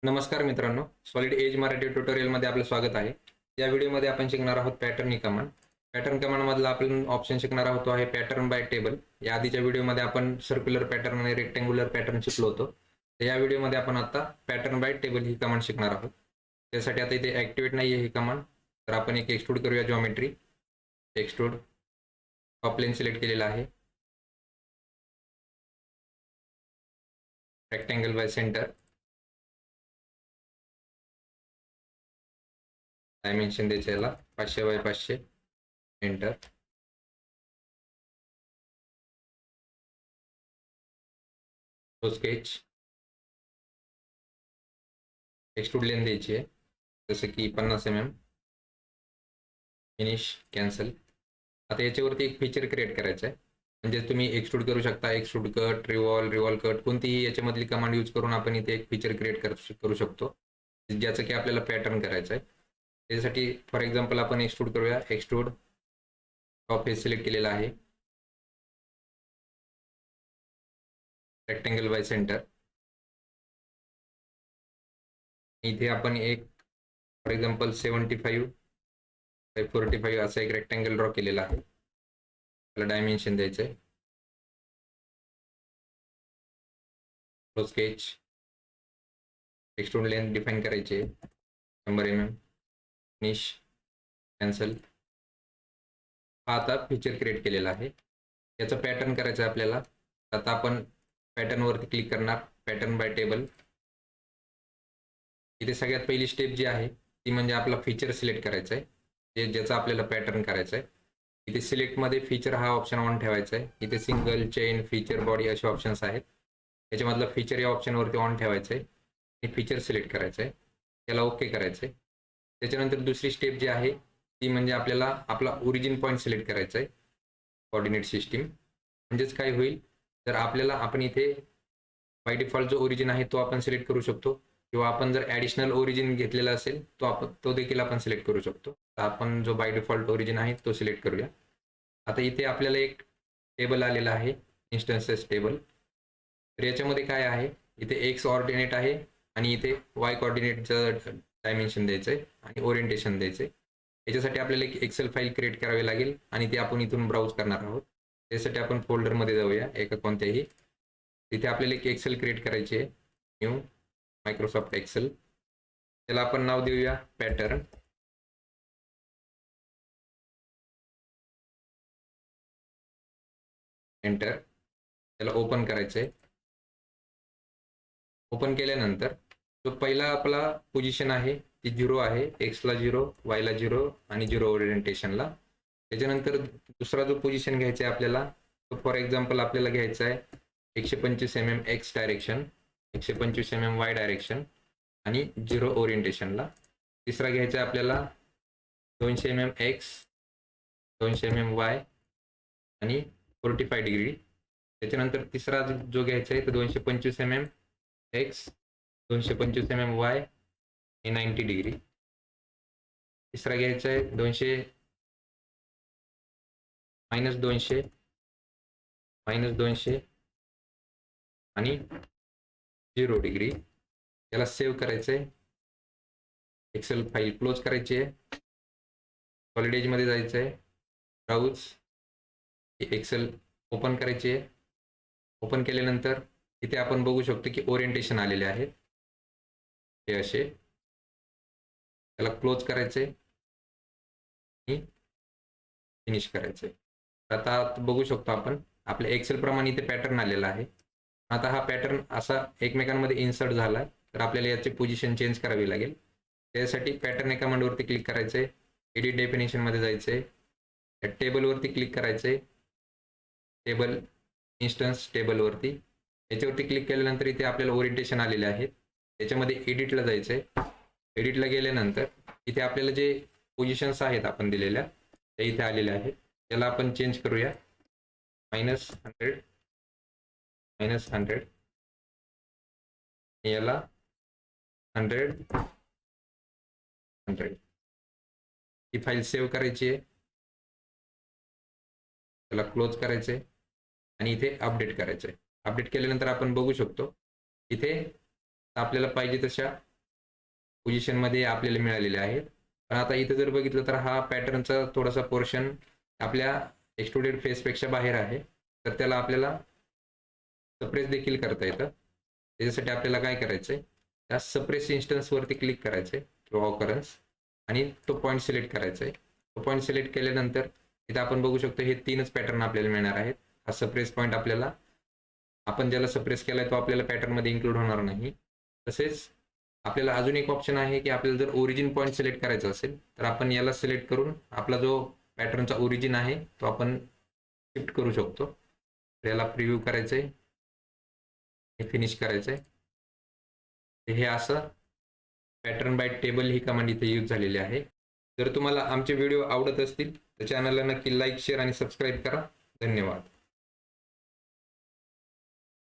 नमस्कार मित्रांनो, solid age Marathi ट्युटोरियलमध्ये आपलं स्वागत आहे. या व्हिडिओमध्ये आपण शिकणार आहोत पॅटर्न ही कमांड. पॅटर्न कमांडमधला आपण ऑप्शन शिकणार आहोत तो आहे पॅटर्न बाय टेबल. या आधीच्या व्हिडिओमध्ये आपण सर्क्युलर पॅटर्न आणि रेक्टँग्युलर पॅटर्न शिकलो होतो. तर या व्हिडिओमध्ये आपण आता pattern by table he command शिकणार आहोत. त्यासाठी आता इथे ॲक्टिवेट नाही आहे ही कमांड, तर आपण एक एक्सट्रूड करूया. Geometry extrude, top plane select केलेला आहे. रेक्टँगल बाय सेंटर, डायमेन्शन द्यायचं याला 500 बाय 500. एंटर. स्केच, एक्सट्रूड लेन द्यायची आहे जसं की 50 mm. Finish, cancel. आता याच्यावरती एक फीचर क्रिएट करायचं आहे. म्हणजे तुम्ही एक्सट्रूड करू शकता, एक्सट्रूड कट, रिवॉल्व कट, कोणतीही याच्यामधली कमांड यूज करून आपण इथे एक फीचर क्रिएट करू शकतो ज्याचं की आपल्याला पॅटर्न करायचं आहे. त्यासाठी फॉर एक्झाम्पल आपण एक्सट्रूड करूया. एक्सट्रूड, टॉप फेस सिलेक्ट केलेला आहे. Rectangle by centre. इथे आपण एक फॉर एक्झाम्पल 75 बाय 45 असा एक रेक्टँगल ड्रॉ केलेला आहे. त्याला डायमेन्शन द्यायचं आहे. स्केच, एक्सट्रूड लेंथ डिफाईन करायची आहे 100 mm. Finish, cancel. हा आता फीचर क्रिएट केलेला आहे. याचं पॅटर्न करायचं आहे आपल्याला. आता आपण पॅटर्नवरती क्लिक करणार. Pattern by table. इथे सगळ्यात पहिली स्टेप जी आहे ती म्हणजे आपला फीचर सिलेक्ट करायचा आहे, ज्याचा आपल्याला पॅटर्न करायचा आहे. इथे सिलेक्टमध्ये फीचर हा ऑप्शन ऑन ठेवायचा आहे. इथे सिंगल, चेन, फीचर, बॉडी असे ऑप्शन्स आहेत. त्याच्यामधलं फीचर या ऑप्शनवरती ऑन ठेवायचं आहे आणि फीचर सिलेक्ट करायचं आहे. त्याला ओके करायचं आहे. त्याच्यानंतर दुसरी स्टेप जी आहे ती म्हणजे आपल्याला आपला ओरिजिन पॉईंट सिलेक्ट करायचा आहे. कोऑर्डिनेट सिस्टीम म्हणजेच काय होईल, तर आपल्याला आपण इथे बाय डिफॉल्ट जो ओरिजिन आहे तो आपण सिलेक्ट करू शकतो, किंवा आपण जर ॲडिशनल ओरिजिन घेतलेला असेल तो देखील आपण सिलेक्ट करू शकतो. तर आपण जो बाय डिफॉल्ट ओरिजिन आहे तो सिलेक्ट करूया. आता इथे आपल्याला एक टेबल आलेला आहे, इन्स्टन्सेस टेबल. तर याच्यामध्ये काय आहे, इथे एक्स ऑर्डिनेट आहे आणि इथे वाय कोऑर्डिनेटचं डायमेन्शन द्यायचं आहे आणि ओरिएंटेशन द्यायचं आहे. याच्यासाठी आपल्याला एक एक्सेल फाईल क्रिएट करावी लागेल आणि ती आपण इथून ब्राउज करणार आहोत. त्यासाठी आपण फोल्डरमध्ये जाऊया एका कोणत्याही. तिथे आपल्याला एक एक्सेल क्रिएट करायची आहे. New Microsoft Excel. त्याला आपण नाव देऊया पॅटर्न. एंटर. त्याला ओपन करायचं आहे. ओपन केल्यानंतर जो पहिला आपला पोझिशन आहे ती 0 आहे. एक्सला 0, वायला 0 आणि 0 ओरिएंटेशनला. त्याच्यानंतर दुसरा जो पोझिशन घ्यायचा आहे आपल्याला, तो फॉर एक्झाम्पल आपल्याला घ्यायचा आहे 125 mm x direction, 125 mm Y direction आणि 0 ओरिएंटेशनला. तिसरा घ्यायचा आहे आपल्याला 200 mm एक्स, 200 mm वाय आणि 45 डिग्री. त्याच्यानंतर तिसरा जो घ्यायचा आहे तो 225 mm एक्स, 225 mm वाय आणि 90 डिग्री. तिसरा घ्यायचा आहे 200 -200 -200 आणि 0 डिग्री. याला सेव्ह करायचं आहे. एक्सेल फाईल क्लोज करायची आहे. सॉलिड एजमध्ये जायचं आहे. ब्राउज, एक्सेल ओपन करायची आहे. ओपन केल्यानंतर इथे आपण बघू शकतो की ओरिएंटेशन आलेले आहेत हे असे. त्याला क्लोज करायचे आणि फिनिश करायचे. आता बघू शकतो आपण आपल्या एक्सेल प्रमाणे इथे पॅटर्न आलेला आहे. आता हा पॅटर्न असा एकमेकांमध्ये इन्सर्ट झाला आहे, तर आपल्याला याची पोझिशन चेंज करावी लागेल. त्यासाठी पॅटर्न या कमांडवरती क्लिक करायचं आहे. एडिट डेफिनेशनमध्ये जायचं आहे. या टेबलवरती क्लिक करायचं आहे. टेबल इन्स्टन्स टेबलवरती याच्यावरती क्लिक केल्यानंतर इथे आपल्याला ओरिएंटेशन आलेले आहेत. त्याच्यामध्ये एडिटला जायचं आहे. एडिटला गेल्यानंतर इथे आपल्याला जे पोझिशन्स आहेत आपण दिलेल्या त्या इथे आलेल्या आहेत. त्याला आपण चेंज करूया. -100 -100 याला 100 100. ही फाईल सेव्ह करायची आहे. त्याला क्लोज करायचं आहे आणि इथे अपडेट करायचं आहे. अपडेट केल्यानंतर आपण बघू शकतो इथे आपल्याला पाहिजे तशा पोझिशनमध्ये आपल्याला मिळालेले आहेत. पण आता इथं जर बघितलं तर हा पॅटर्नचा थोडासा पोर्शन आपल्या एक्सट्रुडेड फेसपेक्षा बाहेर आहे. तर त्याला आपल्याला सप्रेस देखील करता येतं. त्याच्यासाठी आपल्याला काय करायचं आहे, त्या सप्रेस इन्स्टन्सवरती क्लिक करायचं आहे किंवा ऑकरन्स आणि तो पॉईंट सिलेक्ट करायचा आहे. तो पॉईंट सिलेक्ट केल्यानंतर इथं आपण बघू शकतो हे 3च पॅटर्न आपल्याला मिळणार आहेत. हा सप्रेस पॉईंट आपल्याला आपण ज्याला सप्रेस केलाय तो आपल्याला पॅटर्नमध्ये इन्क्लूड होणार नाही. तसेच आपल्याला अजून एक ऑप्शन आहे की आपल्याला जर ओरिजिन पॉईंट सिलेक्ट करायचा असेल तर आपण याला सिलेक्ट करून आपला जो पॅटर्नचा ओरिजिन आहे तो आपण शिफ्ट करू शकतो. तर याला प्रिव्ह्यू करायचं आहे, हे फिनिश करायचं आहे. हे असं pattern by table he command इथे यूज झालेली आहे. जर तुम्हाला आमचे व्हिडिओ आवडत असतील तर चॅनलला नक्की लाईक, शेअर आणि सबस्क्राईब करा. धन्यवाद.